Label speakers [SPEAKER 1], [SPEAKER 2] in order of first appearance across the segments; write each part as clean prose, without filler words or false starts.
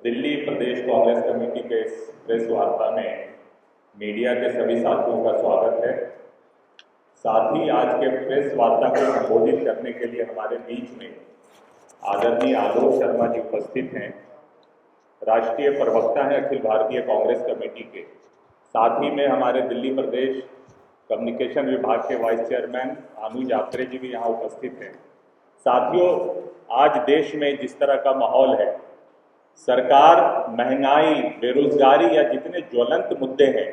[SPEAKER 1] दिल्ली प्रदेश Congress committee के इस press वार्ता में मीडिया के सभी साथियों का स्वागत है। साथ ही आज के प्रेस वार्ता को संबोधित करने के लिए हमारे बीच में आदरणीय आलोक शर्मा जी उपस्थित हैं। राष्ट्रीय प्रवक्ता हैं अखिल भारतीय कांग्रेस कमेटी के। साथ ही में हमारे दिल्ली प्रदेश कम्युनिकेशन विभाग के वाइस चेयरमैन अनुज आत्रे जी भी यहाँ उपस्थित हैं। साथियों, आज देश में जिस तरह का माहौल है, सरकार महंगाई, बेरोजगारी या जितने ज्वलंत मुद्दे हैं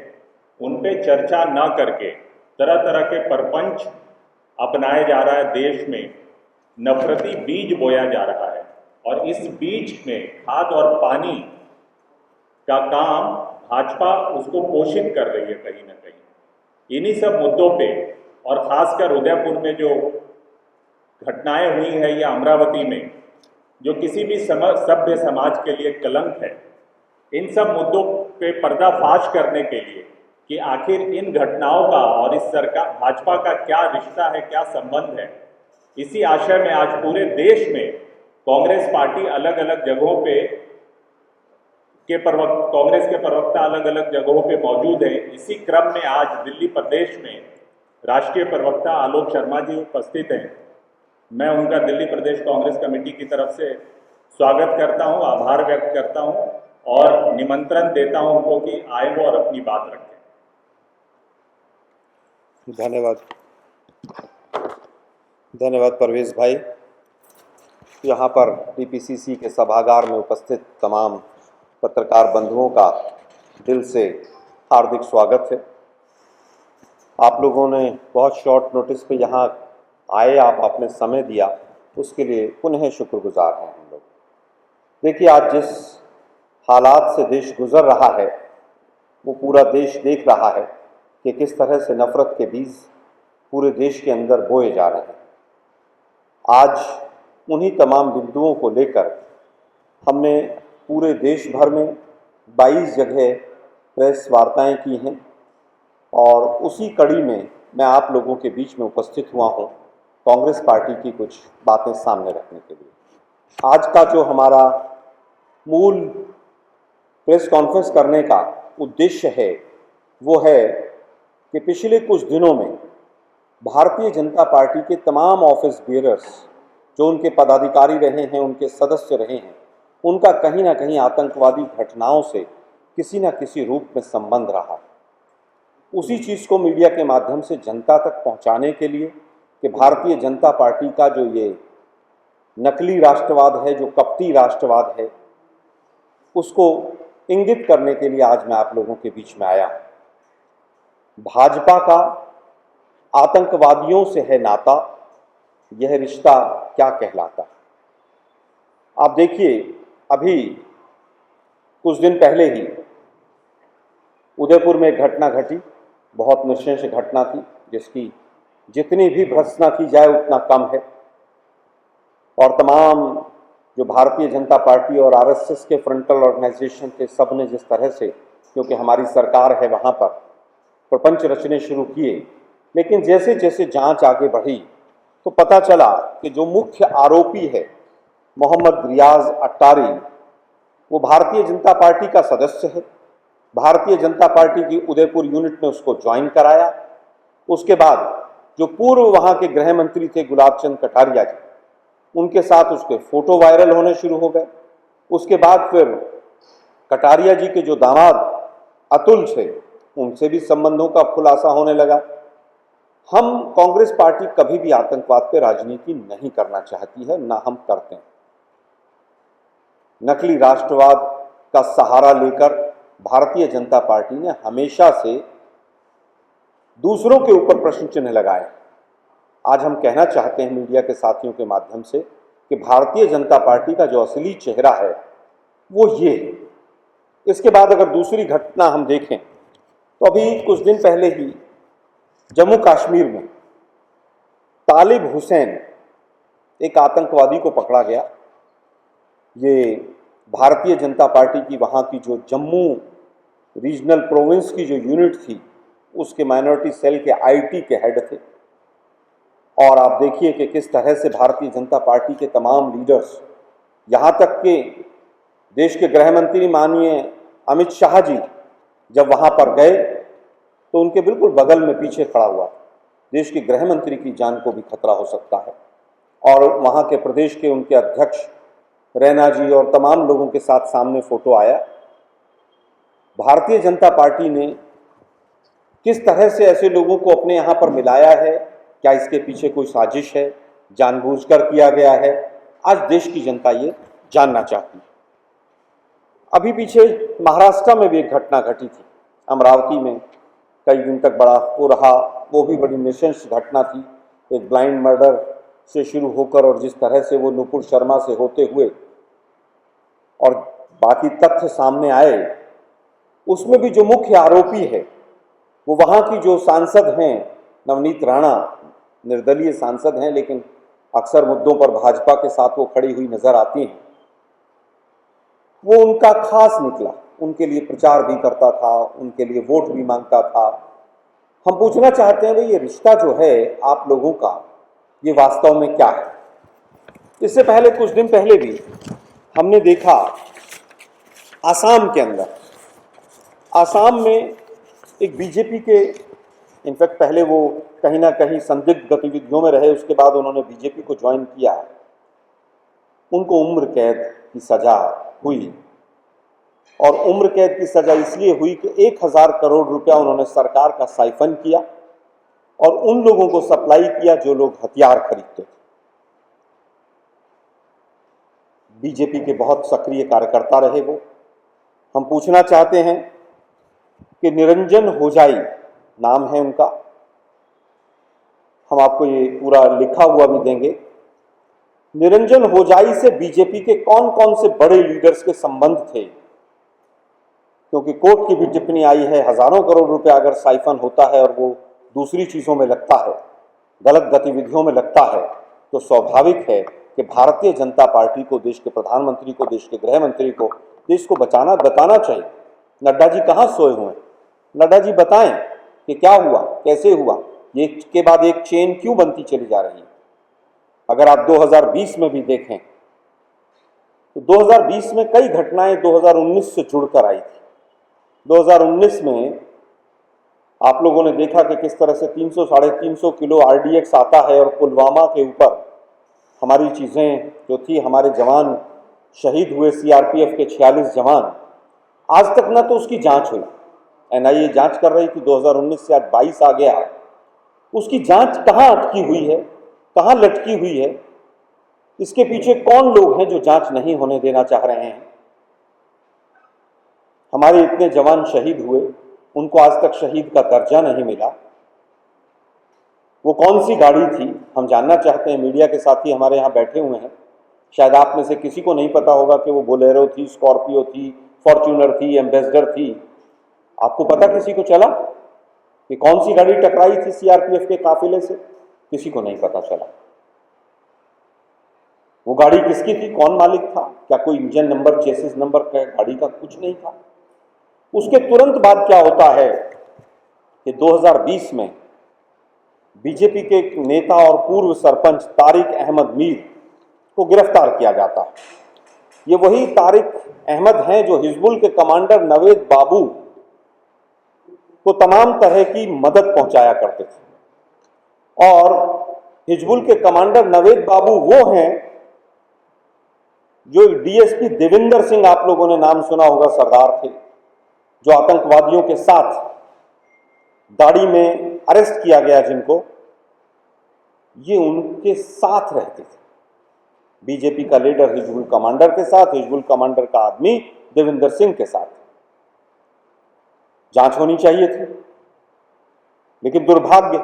[SPEAKER 1] उन पे चर्चा न करके तरह तरह के परपंच अपनाया जा रहा है। देश में नफरती बीज बोया जा रहा है और इस बीज में खाद और पानी का काम भाजपा उसको पोषित कर रही है कहीं ना कहीं। इन्हीं सब मुद्दों पे और खासकर उदयपुर में जो घटनाएं हुई है या अमरावती में जो किसी भी सभ्य समाज के लिए कलंक है, इन सब मुद्दों पे पर्दाफाश करने के लिए कि आखिर इन घटनाओं का और इस सरकार भाजपा का क्या रिश्ता है, क्या संबंध है, इसी आशय में आज पूरे देश में कांग्रेस पार्टी अलग अलग जगहों पे कांग्रेस के प्रवक्ता अलग अलग जगहों पे मौजूद है। इसी क्रम में आज दिल्ली प्रदेश में राष्ट्रीय प्रवक्ता आलोक शर्मा जी उपस्थित हैं। मैं उनका दिल्ली प्रदेश कांग्रेस कमेटी की तरफ से स्वागत करता हूं, आभार व्यक्त करता हूं और निमंत्रण देता हूं उनको कि आए वो और अपनी बात रखें।
[SPEAKER 2] धन्यवाद परवेज भाई। यहाँ पर टीपीसीसी के सभागार में उपस्थित तमाम पत्रकार बंधुओं का दिल से हार्दिक स्वागत है। आप लोगों ने बहुत शॉर्ट नोटिस पे यहाँ आए, आप आपने समय दिया, उसके लिए पुनः शुक्रगुजार हैं हम लोग। देखिए, आज जिस हालात से देश गुजर रहा है वो पूरा देश देख रहा है कि किस तरह से नफरत के बीज पूरे देश के अंदर बोए जा रहे हैं। आज उन्हीं तमाम बिंदुओं को लेकर हमने पूरे देश भर में 22 जगह प्रेस वार्ताएं की हैं और उसी कड़ी में मैं आप लोगों के बीच में उपस्थित हुआ हूं कांग्रेस पार्टी की कुछ बातें सामने रखने के लिए। आज का जो हमारा मूल प्रेस कॉन्फ्रेंस करने का उद्देश्य है वो है कि पिछले कुछ दिनों में भारतीय जनता पार्टी के तमाम ऑफिस बेयरर्स जो उनके पदाधिकारी रहे हैं, उनके सदस्य रहे हैं, उनका कहीं ना कहीं आतंकवादी घटनाओं से किसी न किसी रूप में संबंध रहा। उसी चीज़ को मीडिया के माध्यम से जनता तक पहुंचाने के लिए कि भारतीय जनता पार्टी का जो ये नकली राष्ट्रवाद है, जो कपटी राष्ट्रवाद है, उसको इंगित करने के लिए आज मैं आप लोगों के बीच में आया हूं। भाजपा का आतंकवादियों से है नाता, यह रिश्ता क्या कहलाता। आप देखिए, अभी कुछ दिन पहले ही उदयपुर में एक घटना घटी, बहुत नृशंस घटना थी जिसकी जितनी भी भर्त्सना की जाए उतना कम है। और तमाम जो भारतीय जनता पार्टी और आरएसएस के फ्रंटल ऑर्गेनाइजेशन थे, सब ने जिस तरह से, क्योंकि हमारी सरकार है, वहाँ पर प्रपंच रचने शुरू किए, लेकिन जैसे जैसे जांच आगे बढ़ी तो पता चला कि जो मुख्य आरोपी है मोहम्मद रियाज अट्टारी, वो भारतीय जनता पार्टी का सदस्य है। भारतीय जनता पार्टी की उदयपुर यूनिट ने उसको ज्वाइन कराया। उसके बाद जो पूर्व वहाँ के गृह मंत्री थे गुलाब चंद कटारिया जी, उनके साथ उसके फोटो वायरल होने शुरू हो गए। उसके बाद फिर कटारिया जी के जो दामाद अतुल थे, उनसे भी संबंधों का खुलासा होने लगा। हम कांग्रेस पार्टी कभी भी आतंकवाद पे राजनीति नहीं करना चाहती है, ना हम करते हैं। नकली राष्ट्रवाद का सहारा लेकर भारतीय जनता पार्टी ने हमेशा से दूसरों के ऊपर प्रश्न चिन्ह लगाए। आज हम कहना चाहते हैं मीडिया के साथियों के माध्यम से कि भारतीय जनता पार्टी का जो असली चेहरा है वो ये है। इसके बाद अगर दूसरी घटना हम देखें तो अभी कुछ दिन पहले ही जम्मू कश्मीर में तालिब हुसैन, एक आतंकवादी को पकड़ा गया। ये भारतीय जनता पार्टी की वहाँ की जो जम्मू रीजनल प्रोविंस की जो यूनिट थी, उसके माइनॉरिटी सेल के आईटी के हेड थे। और आप देखिए कि किस तरह से भारतीय जनता पार्टी के तमाम लीडर्स, यहाँ तक के देश के गृह मंत्री माननीय अमित शाह जी जब वहां पर गए तो उनके बिल्कुल बगल में पीछे खड़ा हुआ। देश के गृह मंत्री की जान को भी खतरा हो सकता है। और वहां के प्रदेश के उनके अध्यक्ष रैना जी और तमाम लोगों के साथ सामने फोटो आया। भारतीय जनता पार्टी ने किस तरह से ऐसे लोगों को अपने यहाँ पर मिलाया है, क्या इसके पीछे कोई साजिश है, जानबूझकर किया गया है, आज देश की जनता ये जानना चाहती है। अभी पीछे महाराष्ट्र में भी एक घटना घटी थी, अमरावती में कई दिन तक बड़ा हो रहा, वो भी बड़ी नृशंस घटना थी। एक ब्लाइंड मर्डर से शुरू होकर और जिस तरह से वो नुपुर शर्मा से होते हुए और बाकी तथ्य सामने आए, उसमें भी जो मुख्य आरोपी है वो वहाँ की जो सांसद हैं नवनीत राणा, निर्दलीय सांसद हैं लेकिन अक्सर मुद्दों पर भाजपा के साथ वो खड़ी हुई नजर आती हैं। वो उनका खास निकला, उनके लिए प्रचार भी करता था, उनके लिए वोट भी मांगता था। हम पूछना चाहते हैं भाई ये रिश्ता जो है आप लोगों का, ये वास्तव में क्या है? इससे पहले कुछ दिन पहले भी हमने देखा आसाम के अंदर, आसाम में एक बीजेपी के, इनफैक्ट पहले वो कहीं ना कहीं संदिग्ध गतिविधियों में रहे, उसके बाद उन्होंने बीजेपी को ज्वाइन किया। उनको उम्र कैद की सजा हुई और उम्र कैद की सजा इसलिए हुई कि 1000 करोड़ रुपया उन्होंने सरकार का साइफन किया और उन लोगों को सप्लाई किया जो लोग हथियार खरीदते थे। बीजेपी के बहुत सक्रिय कार्यकर्ता रहे वो। हम पूछना चाहते हैं कि निरंजन होजाई नाम है उनका, हम आपको ये पूरा लिखा हुआ भी देंगे। निरंजन होजाई से बीजेपी के कौन कौन से बड़े लीडर्स के संबंध थे, क्योंकि कोर्ट की भी टिप्पणी आई है, हजारों करोड़ रुपया अगर साइफन होता है और वो दूसरी चीजों में लगता है, गलत गतिविधियों में लगता है, तो स्वाभाविक है कि भारतीय जनता पार्टी को, देश के प्रधानमंत्री को, देश के गृह मंत्री को देश को बताना चाहिए। नड्डा जी कहाँ सोए हुए हैं? नड्डा जी बताएं कि क्या हुआ, कैसे हुआ, ये के बाद एक चेन क्यों बनती चली जा रही है। अगर आप 2020 में भी देखें तो 2020 में कई घटनाएं 2019 से जुड़कर आई थी। 2019 में आप लोगों ने देखा कि किस तरह से 300-350 किलो RDX आता है और पुलवामा के ऊपर हमारी चीज़ें जो थी, हमारे जवान शहीद हुए, CRPF के 46 जवान, आज तक ना तो उसकी जांच हुई। NIA जांच कर रही थी, 2019 से आज 22 आ गया, उसकी जांच कहाँ अटकी हुई है, कहाँ लटकी हुई है, इसके पीछे कौन लोग हैं जो जांच नहीं होने देना चाह रहे हैं। हमारे इतने जवान शहीद हुए, उनको आज तक शहीद का दर्जा नहीं मिला। वो कौन सी गाड़ी थी हम जानना चाहते हैं। मीडिया के साथी हमारे यहाँ बैठे हुए हैं, शायद आप में से किसी को नहीं पता होगा कि वो बोलेरो थी, स्कॉर्पियो थी, फॉर्च्यूनर थी, एम्बेसडर थी। आपको पता किसी को चला कि कौन सी गाड़ी टकराई थी CRPF के काफिले से? किसी को नहीं पता चला। वो गाड़ी किसकी थी, कौन मालिक था, क्या कोई इंजन नंबर, चेसिस नंबर गाड़ी का कुछ नहीं था। उसके तुरंत बाद क्या होता है कि 2020 में बीजेपी के एक नेता और पूर्व सरपंच तारिक अहमद मीर को गिरफ्तार किया जाता है। ये वही तारिक अहमद हैं जो हिजबुल के कमांडर नवेद बाबू को तमाम तरह की मदद पहुंचाया करते थे। और हिजबुल के कमांडर नवेद बाबू वो हैं जो DSP देविंदर सिंह, आप लोगों ने नाम सुना होगा, सरदार थे, जो आतंकवादियों के साथ दाड़ी में अरेस्ट किया गया जिनको, ये उनके साथ रहते थे। बीजेपी का लीडर हिजबुल कमांडर के साथ, हिजबुल कमांडर का आदमी देविंदर सिंह के साथ। जांच होनी चाहिए थी, लेकिन दुर्भाग्य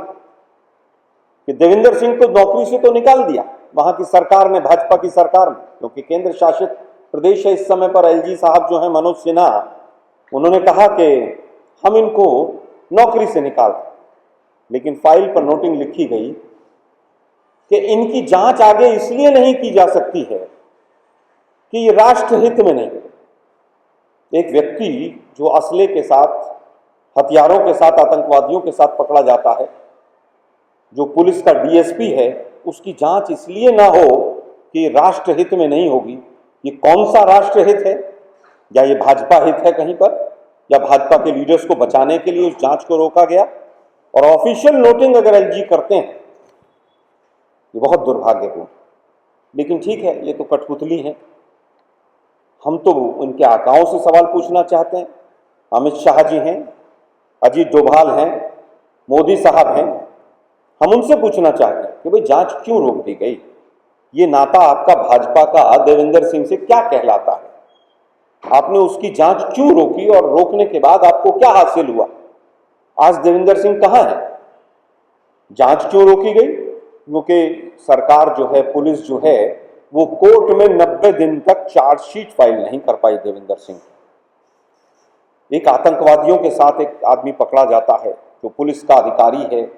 [SPEAKER 2] कि देविंदर सिंह को नौकरी से तो निकाल दिया वहां की सरकार ने, भाजपा की सरकार ने, क्योंकि केंद्र शासित प्रदेश है इस समय पर। LG साहब जो है, मनोज सिन्हा, उन्होंने कहा कि हम इनको नौकरी से निकाल दें, लेकिन फाइल पर नोटिंग लिखी गई कि इनकी जांच आगे इसलिए नहीं की जा सकती है कि ये राष्ट्रहित में नहीं। एक व्यक्ति जो असले के साथ, हथियारों के साथ, आतंकवादियों के साथ पकड़ा जाता है, जो पुलिस का DSP है, उसकी जांच इसलिए ना हो कि राष्ट्रहित में नहीं होगी। ये कौन सा राष्ट्रहित है? या ये भाजपा हित है कहीं पर, या भाजपा के लीडर्स को बचाने के लिए उस जांच को रोका गया? और ऑफिशियल नोटिंग अगर एलजी करते हैं, ये बहुत दुर्भाग्यपूर्ण। लेकिन ठीक है, ये तो कठपुतली है। हम तो उनके आकाओं से सवाल पूछना चाहते हैं। अमित शाह जी हैं, अजीत डोभाल हैं, मोदी साहब हैं। हम उनसे पूछना चाहते हैं कि भाई जांच क्यों रोक दी गई? ये नाता आपका भाजपा का देवेंद्र सिंह से क्या कहलाता है? आपने उसकी जांच क्यों रोकी और रोकने के बाद आपको क्या हासिल हुआ? आज देवेंद्र सिंह कहां है? जांच क्यों रोकी गई? क्योंकि सरकार जो है, पुलिस जो है, वो कोर्ट में 90 दिन तक चार्जशीट फाइल नहीं कर पाई देवेंद्र सिंह। एक आतंकवादियों के साथ एक आदमी पकड़ा जाता है जो पुलिस का अधिकारी है,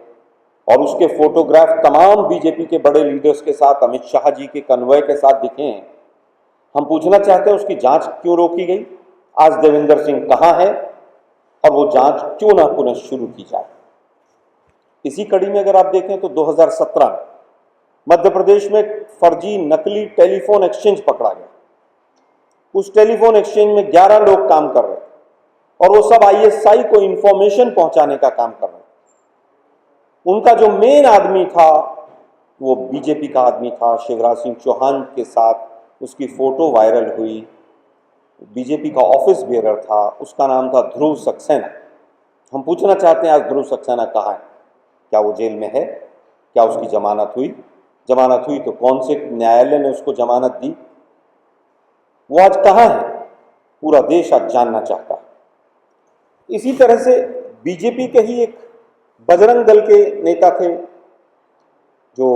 [SPEAKER 2] और उसके फोटोग्राफ तमाम बीजेपी के बड़े लीडर्स के साथ, अमित शाह जी के कन्वॉय के साथ दिखे हैं। हम पूछना चाहते हैं उसकी जांच क्यों रोकी गई? आज देवेंद्र सिंह कहां है और वो जांच क्यों ना पुनः शुरू की जाए? इसी कड़ी में अगर आप देखें तो 2017 में मध्य प्रदेश में फर्जी नकली टेलीफोन एक्सचेंज पकड़ा गया। उस टेलीफोन एक्सचेंज में 11 लोग काम कर रहे थे और वो सब आईएसआई को इंफॉर्मेशन पहुंचाने का काम कर रहे थे। उनका जो मेन आदमी था वो बीजेपी का आदमी था, शिवराज सिंह चौहान के साथ उसकी फोटो वायरल हुई। बीजेपी का ऑफिस बेरर था, उसका नाम था ध्रुव सक्सेना। हम पूछना चाहते हैं आज ध्रुव सक्सेना कहाँ है? क्या वो जेल में है? क्या उसकी जमानत हुई? जमानत हुई तो कौन से न्यायालय ने उसको जमानत दी? वो आज कहाँ है? पूरा देश आज जानना चाहता है। इसी तरह से बीजेपी के ही एक बजरंग दल के नेता थे, जो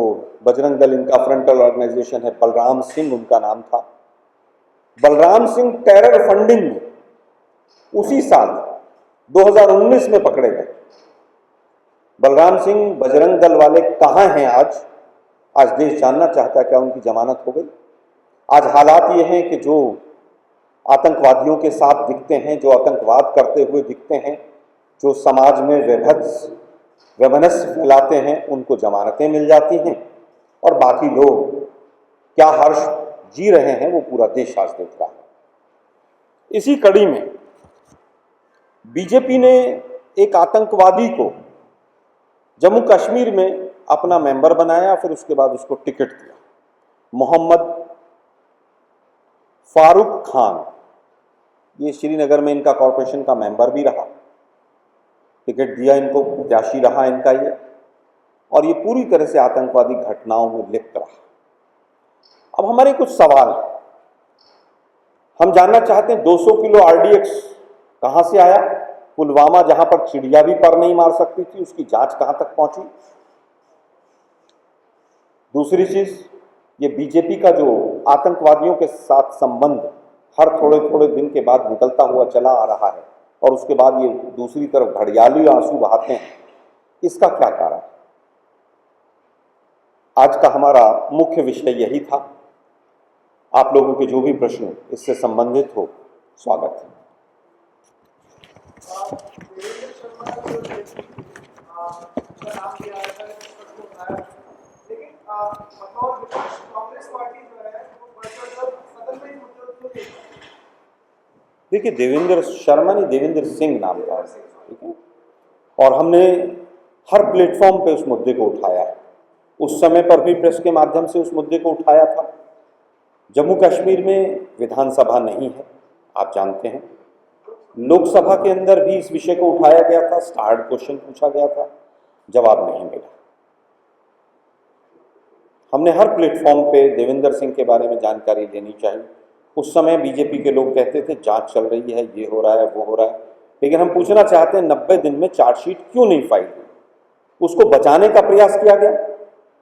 [SPEAKER 2] बजरंग दल इनका फ्रंटल ऑर्गेनाइजेशन है, बलराम सिंह उनका नाम था। बलराम सिंह टेरर फंडिंग में उसी साल 2019 में पकड़े गए। बलराम सिंह बजरंग दल वाले कहाँ हैं आज? आज देश जानना चाहता है क्या उनकी जमानत हो गई? आज हालात ये हैं कि जो आतंकवादियों के साथ दिखते हैं, जो आतंकवाद करते हुए दिखते हैं, जो समाज में वैमनस्य फैलाते हैं, उनको जमानतें मिल जाती हैं और बाकी लोग क्या हर्ष जी रहे हैं वो पूरा देश आज देख रहा है। इसी कड़ी में बीजेपी ने एक आतंकवादी को जम्मू कश्मीर में अपना मेंबर बनाया, फिर उसके बाद उसको टिकट दिया। मोहम्मद फारूक खान, ये श्रीनगर में इनका कॉरपोरेशन का मेंबर भी रहा, टिकट दिया इनको, प्रत्याशी रहा इनका ये, और ये पूरी तरह से आतंकवादी घटनाओं में लिप्त रहा। अब हमारे कुछ सवाल हैं। हम जानना चाहते हैं 200 किलो आरडीएक्स कहां से आया? पुलवामा, जहां पर चिड़िया भी पर नहीं मार सकती थी, उसकी जांच कहां तक पहुंची? दूसरी चीज, ये बीजेपी का जो आतंकवादियों के साथ संबंध हर थोड़े थोड़े दिन के बाद निकलता हुआ चला आ रहा है और उसके बाद ये दूसरी तरफ घड़ियाली आंसू बहाते हैं, इसका क्या कारण? आज का हमारा मुख्य विषय यही था। आप लोगों के जो भी प्रश्न इससे संबंधित हो, स्वागत है। देखिए, देवेंद्र शर्मा नहीं, देवेंद्र सिंह नाम था, ठीक है, और हमने हर प्लेटफॉर्म पे उस मुद्दे को उठाया है। उस समय पर भी प्रेस के माध्यम से उस मुद्दे को उठाया था। जम्मू कश्मीर में विधानसभा नहीं है, आप जानते हैं। लोकसभा के अंदर भी इस विषय को उठाया गया था, स्टार्ड क्वेश्चन पूछा गया था, जवाब नहीं मिला। हमने हर प्लेटफॉर्म पे देवेंद्र सिंह के बारे में जानकारी लेनी चाहिए। उस समय बीजेपी के लोग कहते थे जांच चल रही है, ये हो रहा है, वो हो रहा है, लेकिन हम पूछना चाहते हैं 90 दिन में चार्जशीट क्यों नहीं फाइल हुई? उसको बचाने का प्रयास किया गया?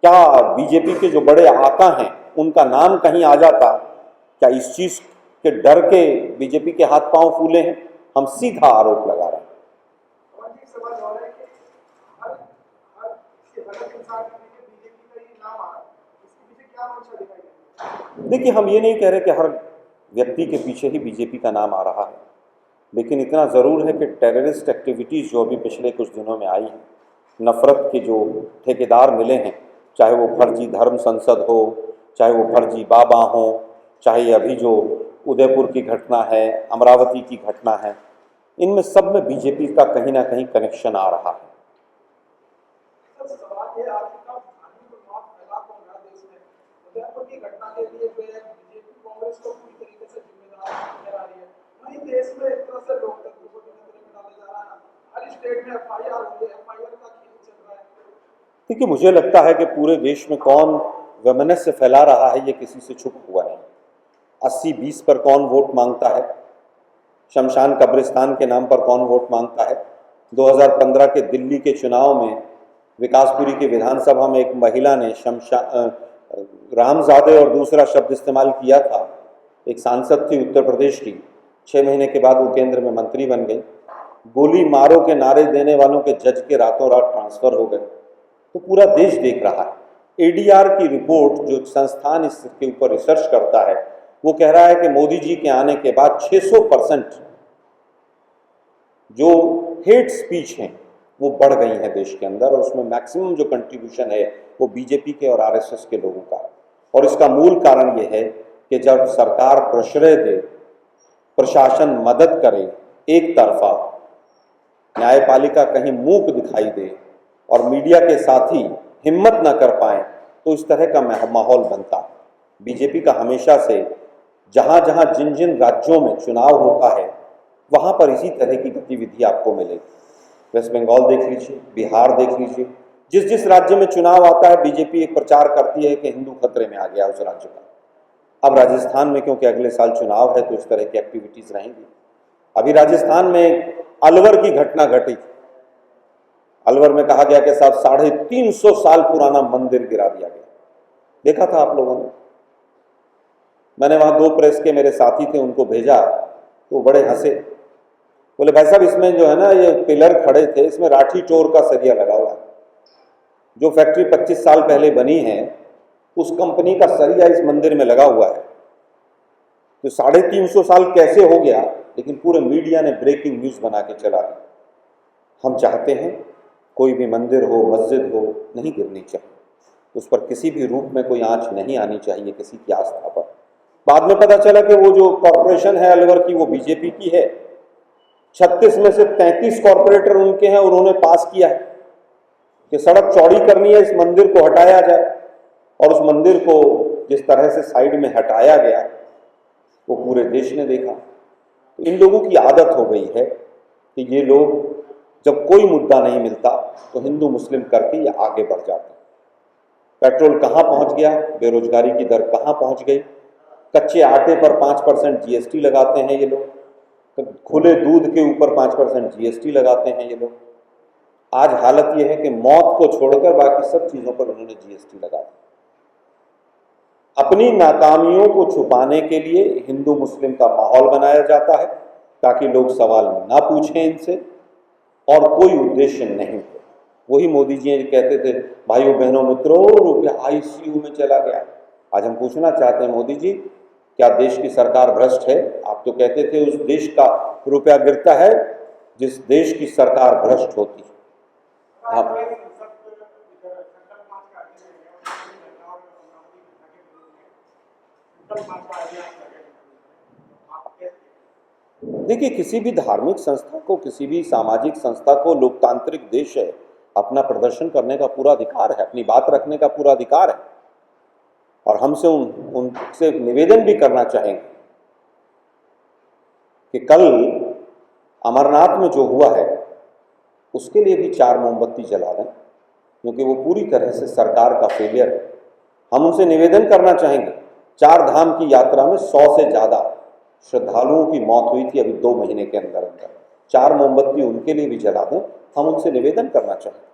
[SPEAKER 2] क्या बीजेपी के जो बड़े आका हैं उनका नाम कहीं आ जाता? क्या इस चीज के डर के बीजेपी के हाथ पांव फूले हैं? हम सीधा आरोप लगा रहे हैं। देखिए, हम ये नहीं कह रहे कि हर व्यक्ति के पीछे ही बीजेपी का नाम आ रहा है, लेकिन इतना ज़रूर है कि टेररिस्ट एक्टिविटीज़ जो अभी पिछले कुछ दिनों में आई हैं, नफरत के जो ठेकेदार मिले हैं, चाहे वो फर्जी धर्म संसद हो, चाहे वो फर्जी बाबा हों, चाहे अभी जो उदयपुर की घटना है, अमरावती की घटना है, इनमें सब में बीजेपी का कहीं ना कहीं कनेक्शन आ रहा है।
[SPEAKER 3] सवाल ये आपका धार्मिक उन्माद फैला तो रहा देश में, उदयपुर की घटना के लिए बीजेपी कांग्रेस को पूरी तरीके से जिम्मेदार ठहरा रही है। वहीं देश में एक तरह से लोकतंत्र को खतरे में डाला जा रहा है। हर स्टेट में एफआईआर हुई है, एफआईआर का खेल चल रहा है।
[SPEAKER 2] देखिए, मुझे लगता है कि पूरे देश में कौन वैमनस्य फैला रहा है ये किसी से छुपा हुआ नहीं। 80-20 पर कौन वोट मांगता है, शमशान कब्रिस्तान के नाम पर कौन वोट मांगता है। 2015 के दिल्ली के चुनाव में विकासपुरी की विधानसभा में एक महिला ने रामजादे और दूसरा शब्द इस्तेमाल किया था। एक सांसद थी उत्तर प्रदेश की, 6 महीने के बाद वो केंद्र में मंत्री बन गई। गोली मारो के नारे देने वालों के जज के रातों रात ट्रांसफर हो गए। तो पूरा देश देख रहा है। एडीआर की रिपोर्ट, जो संस्थान इसके ऊपर रिसर्च करता है, वो कह रहा है कि मोदी जी के आने के बाद 600% जो हेट स्पीच हैं वो बढ़ गई है देश के अंदर, और उसमें मैक्सिमम जो कंट्रीब्यूशन है वो बीजेपी के और आरएसएस के लोगों का। और इसका मूल कारण ये है कि जब सरकार प्रश्रय दे, प्रशासन मदद करे, एक तरफा न्यायपालिका कहीं मूक दिखाई दे और मीडिया के साथी हिम्मत न कर पाए, तो इस तरह का माहौल बनता। बीजेपी का हमेशा से जहां जहां जिन जिन राज्यों में चुनाव होता है वहां पर इसी तरह की गतिविधि आपको मिलेगी। वेस्ट बंगाल देख लीजिए, बिहार देख लीजिए, जिस जिस राज्य में चुनाव आता है बीजेपी एक प्रचार करती है कि हिंदू खतरे में आ गया उस राज्य का। अब राजस्थान में क्योंकि अगले साल चुनाव है तो इस तरह की एक्टिविटीज रहेंगी। अभी राजस्थान में अलवर की घटना घटी। अलवर में कहा गया कि साहब 350 साल पुराना मंदिर गिरा दिया गया। देखा था आप लोगों ने? मैंने वहां 2 प्रेस के मेरे साथी थे, उनको भेजा तो बड़े हंसे। बोले भाई साहब, इसमें जो है ना ये पिलर खड़े थे, इसमें राठी टोर का सरिया लगा हुआ है। जो फैक्ट्री 25 साल पहले बनी है उस कंपनी का सरिया इस मंदिर में लगा हुआ है। तो 350 साल कैसे हो गया, लेकिन पूरे मीडिया ने ब्रेकिंग न्यूज बना के चला दी। हम चाहते हैं कोई भी मंदिर हो, मस्जिद हो, नहीं गिरनी चाहिए, उस पर किसी भी रूप में कोई आंच नहीं आनी चाहिए किसी की आस्था पर। बाद में पता चला कि वो जो कॉरपोरेशन है अलवर की वो बीजेपी की है। 36 में से 33 कॉरपोरेटर उनके हैं, उन्होंने पास किया है कि सड़क चौड़ी करनी है, इस मंदिर को हटाया जाए। और उस मंदिर को जिस तरह से साइड में हटाया गया वो पूरे देश ने देखा। तो इन लोगों की आदत हो गई है कि ये लोग जब कोई मुद्दा नहीं मिलता तो हिंदू मुस्लिम करके ये आगे बढ़ जाते हैं। पेट्रोल कहाँ पहुँच गया, बेरोजगारी की दर कहाँ पहुँच गई, कच्चे आटे पर 5% जीएसटी लगाते हैं ये लोग, तो खुले दूध के ऊपर 5% जीएसटी लगाते हैं ये लोग। आज हालत ये है कि मौत को छोड़कर बाकी सब चीजों पर उन्होंने जीएसटी लगा दी। अपनी नाकामियों को छुपाने के लिए हिंदू मुस्लिम का माहौल बनाया जाता है ताकि लोग सवाल ना पूछें इनसे, और कोई उद्देश्य नहीं हो। वही मोदी जी कहते थे, भाइयों बहनों मित्रों, रुपया आईसीयू में चला गया। आज हम पूछना चाहते हैं, मोदी जी क्या देश की सरकार भ्रष्ट है? आप तो कहते थे उस देश का रुपया गिरता है जिस देश की सरकार भ्रष्ट होती है। देखिए, किसी भी धार्मिक संस्था को, किसी भी सामाजिक संस्था को, लोकतांत्रिक देश है, अपना प्रदर्शन करने का पूरा अधिकार है, अपनी बात रखने का पूरा अधिकार है। और हमसे उनसे निवेदन भी करना चाहेंगे कि कल अमरनाथ में जो हुआ है उसके लिए भी 4 मोमबत्ती जला दें, क्योंकि वो पूरी तरह से सरकार का फेलियर है। हम उनसे निवेदन करना चाहेंगे, 4 धाम की यात्रा में 100 से ज़्यादा श्रद्धालुओं की मौत हुई थी अभी 2 महीने के अंदर अंदर। 4 मोमबत्ती उनके लिए भी जला दें, हम उनसे निवेदन करना चाहेंगे।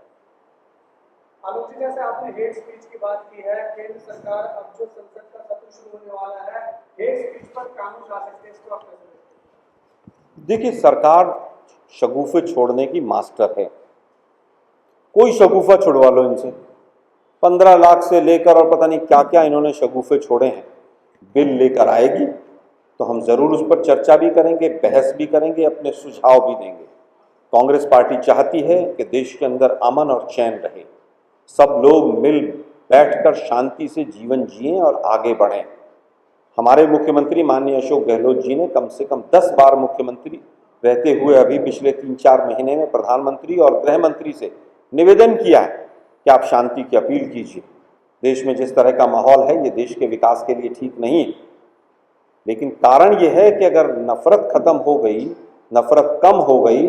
[SPEAKER 3] आलोक जी, जैसे आपने हेट स्पीच की बात की है, केंद्र सरकार अब जो संसद का सत्र शुरू होने वाला है, हेट स्पीच पर कानून ला सकते हैं, इसको आप कैसे देखते हैं?
[SPEAKER 2] देखिए, सरकार शगुफे छोड़ने की मास्टर है। कोई शगुफा छुड़वा लो इनसे। 15 लाख से लेकर और पता नहीं क्या क्या इन्होंने शगुफे छोड़े हैं। बिल लेकर आएगी तो हम जरूर उस पर चर्चा भी करेंगे, बहस भी करेंगे, अपने सुझाव भी देंगे। कांग्रेस पार्टी चाहती है कि देश के अंदर अमन और चैन रहे, सब लोग मिल बैठकर शांति से जीवन जिएं और आगे बढ़ें। हमारे मुख्यमंत्री माननीय अशोक गहलोत जी ने कम से कम 10 बार मुख्यमंत्री रहते हुए अभी पिछले 3-4 महीने में प्रधानमंत्री और गृह मंत्री से निवेदन किया है कि आप शांति की अपील कीजिए। देश में जिस तरह का माहौल है ये देश के विकास के लिए ठीक नहीं है। लेकिन कारण यह है कि अगर नफरत खत्म हो गई, नफरत कम हो गई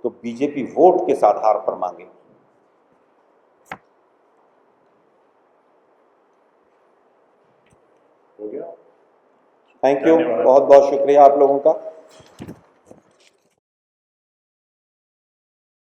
[SPEAKER 2] तो बीजेपी वोट किस आधार पर मांगे।
[SPEAKER 1] हो गया।
[SPEAKER 2] थैंक यू,
[SPEAKER 1] धन्यवाद।
[SPEAKER 2] बहुत बहुत शुक्रिया आप लोगों का।